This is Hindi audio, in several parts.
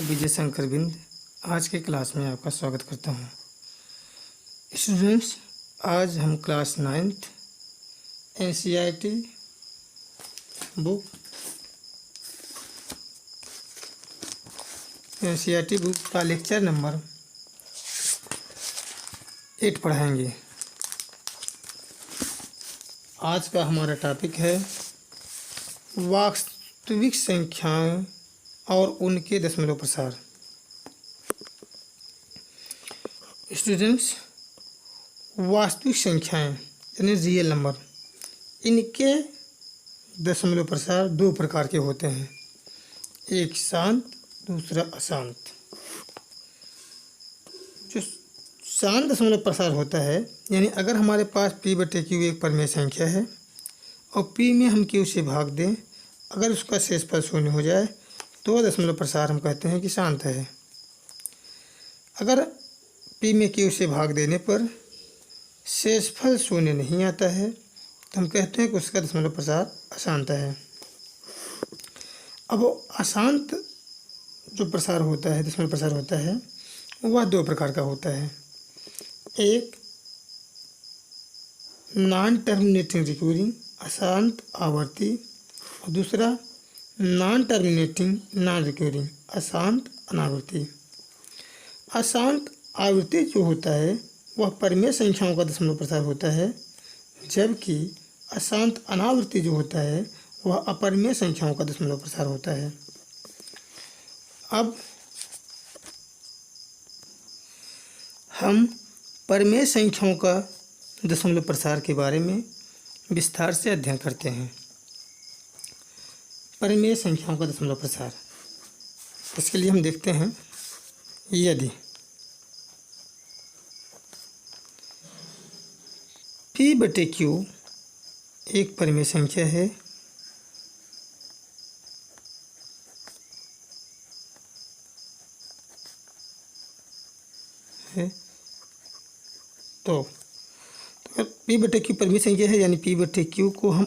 विजय शंकर बिंद आज के क्लास में आपका स्वागत करता हूँ। स्टूडेंट्स, आज हम क्लास 9th NCERT बुक का लेक्चर नंबर 8 पढ़ाएंगे। आज का हमारा टॉपिक है वास्तविक संख्याएं और उनके दशमलव प्रसार। स्टूडेंट्स, वास्तविक संख्याएं यानी रियल नंबर, इनके दशमलव प्रसार दो प्रकार के होते हैं, एक शांत दूसरा अशांत। जो शांत दशमलव प्रसार होता है यानी अगर हमारे पास p/q एक परिमेय संख्या है और p में हम q से भाग दें, अगर उसका शेषफल शून्य हो जाए तो दशमलव प्रसार हम कहते हैं कि शांत है। अगर p में q से भाग देने पर शेषफल शून्य नहीं आता है तो हम कहते हैं कि उसका दशमलव प्रसार अशांत है। अब अशांत जो प्रसार होता है, दशमलव प्रसार होता है, वह दो प्रकार का होता है। एक नॉन टर्मिनेटिंग रिकरिंग अशांत आवर्ती और दूसरा नॉन टर्मिनेटिंग नॉन रिकरिंग अशांत अनावर्ती। अशांत आवृत्ति जो होता है वह परिमेय संख्याओं का दशमलव प्रसार होता है, जबकि अशांत अनावृत्ति जो होता है वह अपरिमेय संख्याओं का दशमलव प्रसार होता है। अब हम परिमेय संख्याओं का दशमलव प्रसार के बारे में विस्तार से अध्ययन करते हैं। परिमेय संख्याओं का दशमलव प्रसार, इसके लिए हम देखते हैं, यदि p/q एक परिमेय संख्या है तो अगर p/q परिमेय संख्या है यानी p/q को हम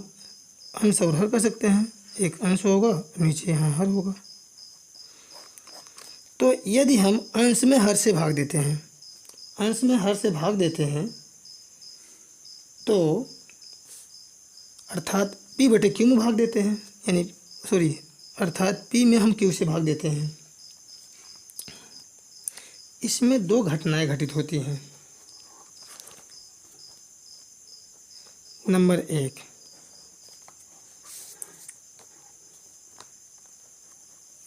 अंश और हर कर सकते हैं। एक अंश होगा, नीचे यहाँ हर होगा। तो यदि हम अंश में हर से भाग देते हैं, अंश में हर से भाग देते हैं तो अर्थात p/q में भाग देते हैं, यानी अर्थात p में हम q से भाग देते हैं। इसमें दो घटनाएं घटित होती हैं। नंबर 1,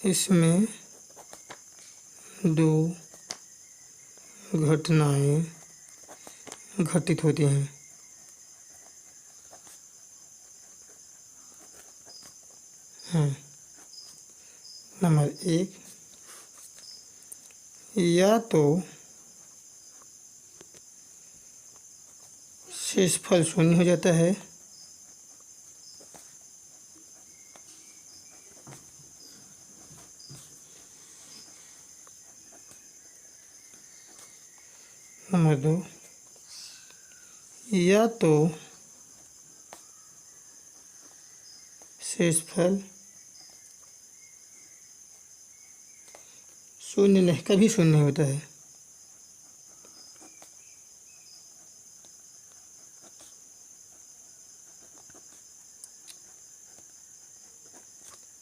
इसमें दो घटनाएं घटित होती हैं। नंबर 1, या तो शेषफल शून्य हो जाता है नंबर 2, या तो शेषफल शून्य नहीं, कभी शून्य नहीं होता है।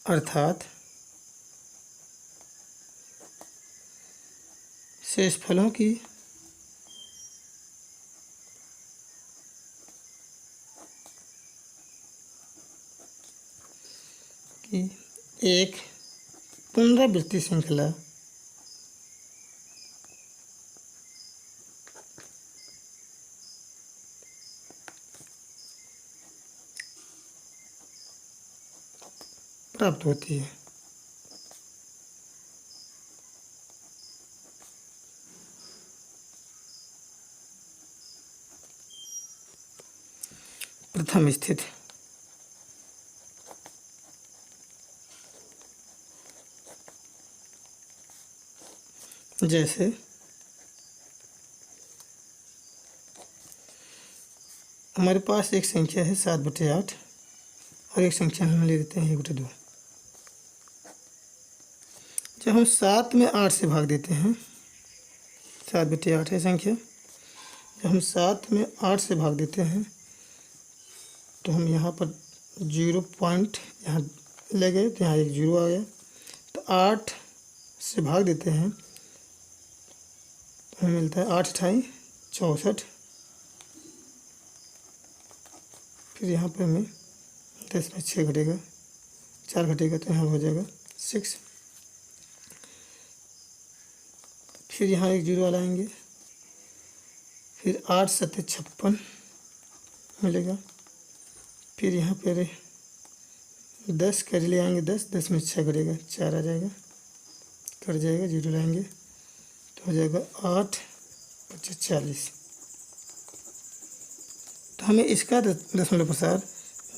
अर्थात शेषफलों की एक पुनरावृत्ति श्रृंखला प्राप्त होती है। प्रथम स्थिति, जैसे हमारे पास एक संख्या है 7/8 और एक संख्या हम ले लेते हैं 1/2। जब हम 7 में 8 से भाग देते हैं, 7/8 है संख्या, जब हम 7 में 8 से भाग देते हैं तो हम यहाँ पर 0 पॉइंट यहाँ ले गए तो यहाँ एक 0 आ गया। तो 8 से भाग देते हैं तो हमें मिलता है 8×8 = 64। फिर यहाँ पर हमें 10 में 6 घटेगा, 4 घटेगा तो यहाँ हो जाएगा 6। फिर यहाँ एक 0 लाएंगे, फिर 8×7 = 56 मिलेगा। फिर यहाँ पर 10 कर ले आएंगे, 10 में 6 घटेगा, 4 आ जाएगा, कट जाएगा, 0 लाएंगे तो हो जाएगा 8×5 = 40। तो हमें इसका दशमलव प्रसार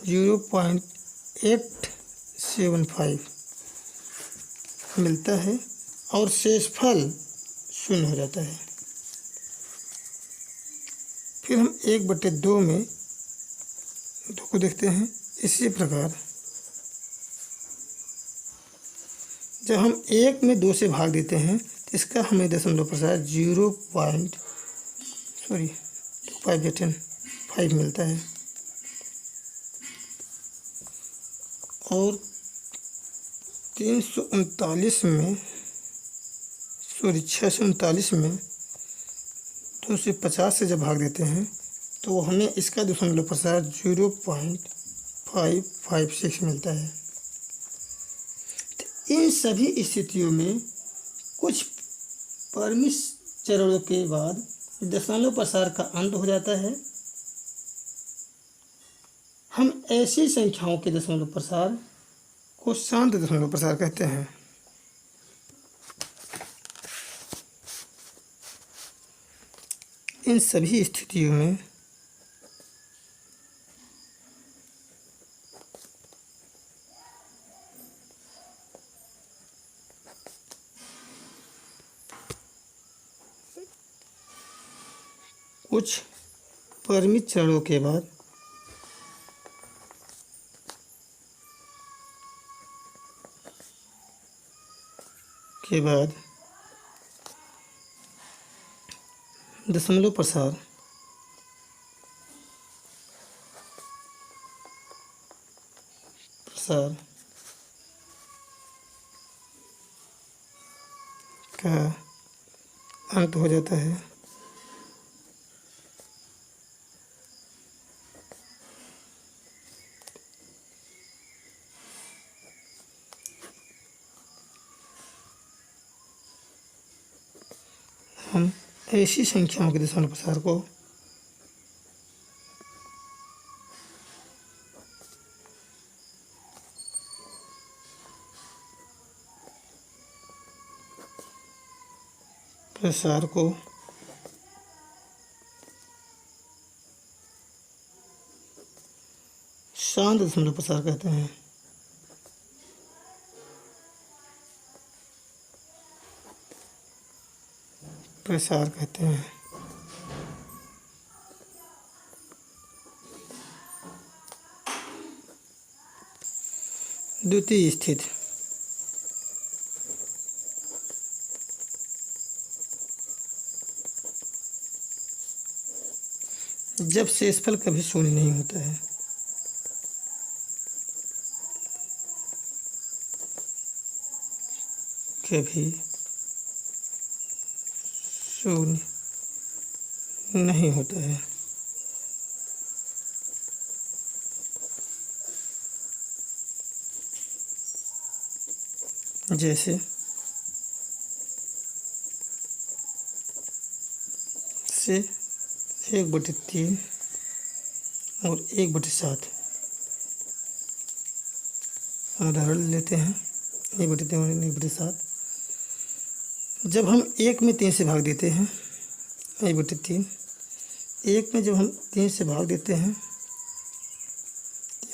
0.875 मिलता है और शेषफल 0 हो जाता है। फिर हम 1/2 में 2 को देखते हैं। इसी प्रकार जब हम 1 में 2 से भाग देते हैं तो इसका हमें दशमलव प्रसार 0.5 मिलता है। और 639 में 2 से 50 से जब भाग देते हैं तो हमें इसका दशमलव प्रसार 0.556 मिलता है। तो इन सभी स्थितियों में कुछ परिमित चरणों के बाद दशमलव प्रसार का अंत हो जाता है। हम ऐसी संख्याओं के दशमलव प्रसार को शांत दशमलव प्रसार कहते हैं। इन सभी स्थितियों में कुछ परिमित चरणों के बाद दशमलव प्रसार का अंत हो जाता है। हम ऐसी संख्याओं के दशमलव प्रसार को शांत दशमलव प्रसार कहते हैं। द्वितीय स्थिति जब शेषफल कभी 0 नहीं होता है। कभी 0 नहीं होता है। जैसे 1/3 और 1/7 उदाहरण लेते हैं। 1/3 और 1/7 जब हम 1 में 3 से भाग देते हैं, 1/3 1 में जब हम 3 से भाग देते हैं,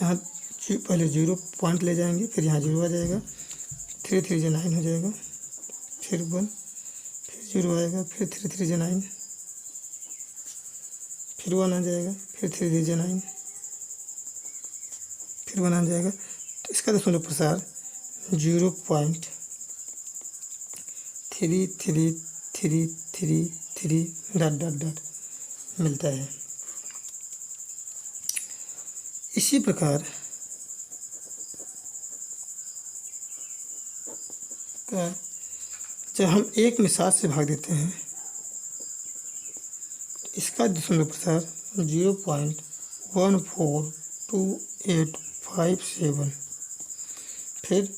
यहाँ पहले 0 पॉइंट ले जाएंगे, फिर यहाँ 0 आ जाएगा, 3 3 × 9 हो जाएगा, फिर 1, फिर 0 आएगा, फिर 3 3 × 9, फिर 1 आ जाएगा, फिर 3 3 × 9, फिर 1 आ जाएगा। तो इसका दशमलव प्रसार 3 3 3 3 3 डॉट डॉट डॉट मिलता है। इसी प्रकार का जब हम 1 में 7 से भाग देते हैं, इसका दशमलव प्रसार 0.142857, फिर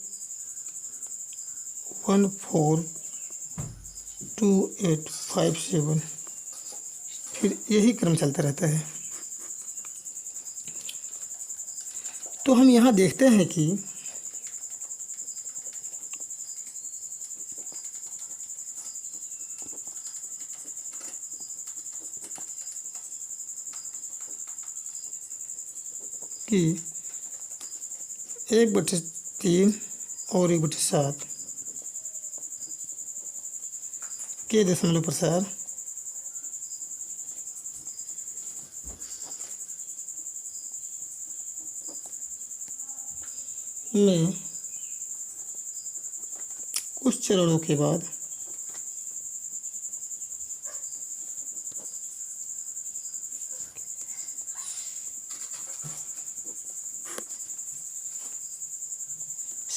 142857, फिर यही क्रम चलता रहता है। तो हम यहाँ देखते हैं कि कि 1/3 और 1/7 के दशमलव प्रसार में कुछ चरणों के बाद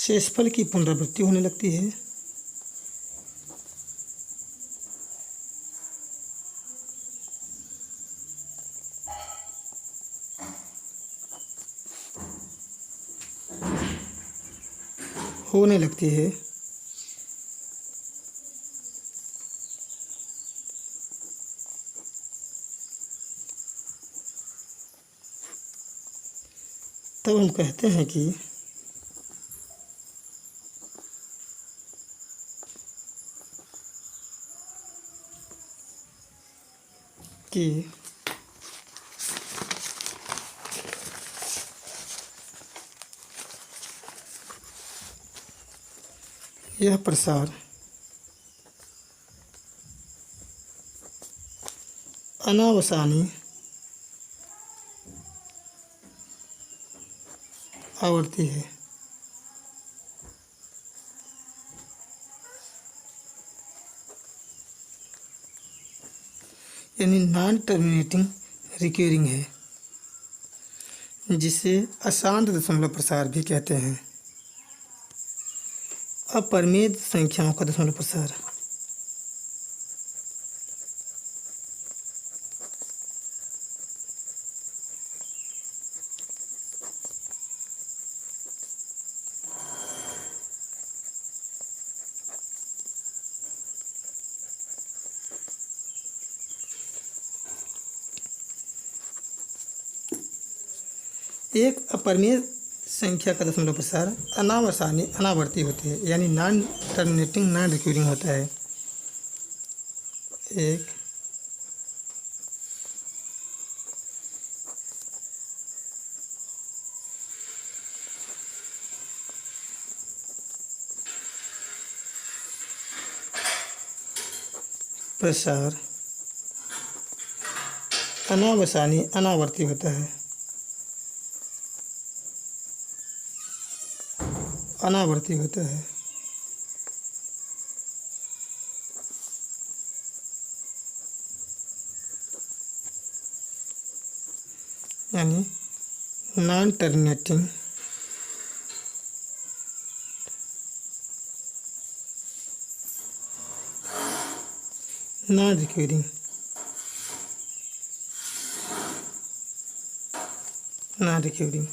शेषफल की पुनरावृत्ति होने लगती है। तब हम कहते हैं कि यह प्रसार अनावसानी आवर्ती है। यानी नॉन टर्मिनेटिंग रिकरिंग है, जिसे अशांत दशमलव प्रसार भी कहते हैं। अपरिमेय संख्याओं का दशमलव प्रसार एक अपरिमेय संख्या का दशमलव प्रसार अनावर्ती होती है, यानी नॉन टर्मिनेटिंग नॉन रिकरिंग होता है। एक प्रसार अनावर्ती होता है। अनावर्ती होता है। यानी non terminating non recurring non recurring.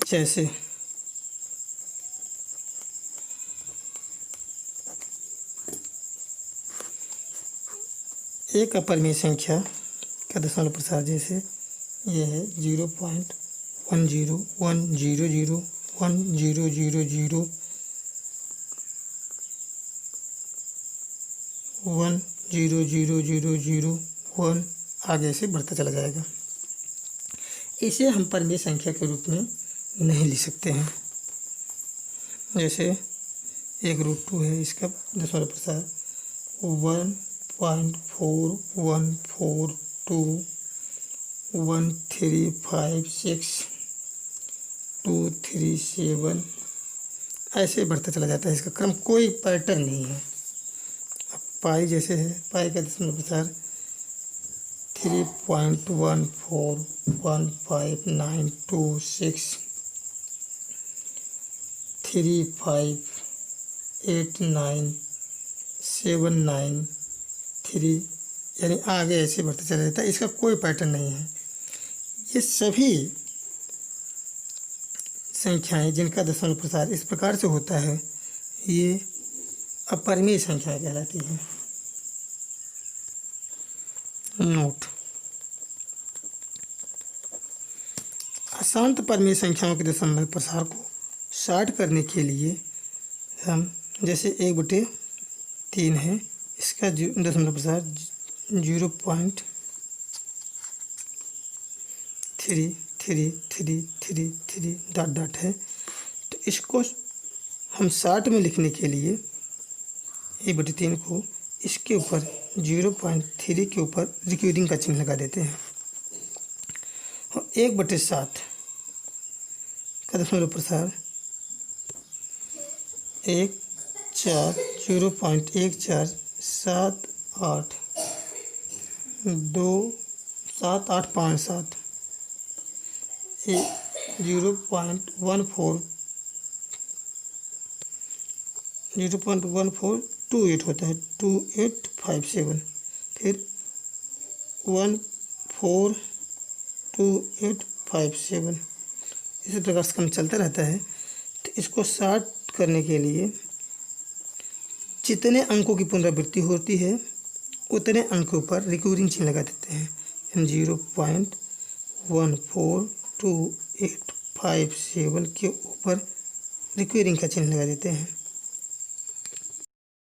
जैसे एक अपरिमेय संख्या का दशमलव प्रसार, जैसे ये है 0.101000100001 आगे से बढ़ता चला जाएगा। इसे हम परिमेय संख्या के रूप में नहीं लिख सकते हैं। जैसे 1√2 है, इसका दशमलव प्रसार 1.41421356237237 ऐसे बढ़ता चला जाता है, इसका क्रम कोई पैटर्न नहीं है। अब पाई जैसे है, पाई का दशमलव प्रसार 3.141596 3589793, यानी आगे ऐसे बढ़ता चला जाता है, इसका कोई पैटर्न नहीं है। ये सभी संख्याएं जिनका दशमलव प्रसार इस प्रकार से होता है, ये अपरिमेय संख्याएं कहलाती हैं। नोट: अशांत परिमेय संख्याओं के दशमलव प्रसार को शार्ट करने के लिए हम जैसे 1/3 है, इसका दशमलव प्रसार 0.3333 डॉट डॉट है। तो इसको हम 60 में लिखने के लिए 1/3 को इसके ऊपर 0.3 के ऊपर रिक्यूडिंग का चिन्ह लगा देते हैं, और 1/7 का दशमलव प्रसार 0.147827 0.1428 होता है, 2857, फिर 142857, इसी प्रकार से काम चलता रहता है। तो इसको शार्ट करने के लिए जितने अंकों की पुनरावृत्ति होती है उतने अंकों पर रिक्यूरिंग चिन्ह लगा देते हैं। 0.142857 के ऊपर रिक्यूरिंग का चिन्ह लगा देते हैं।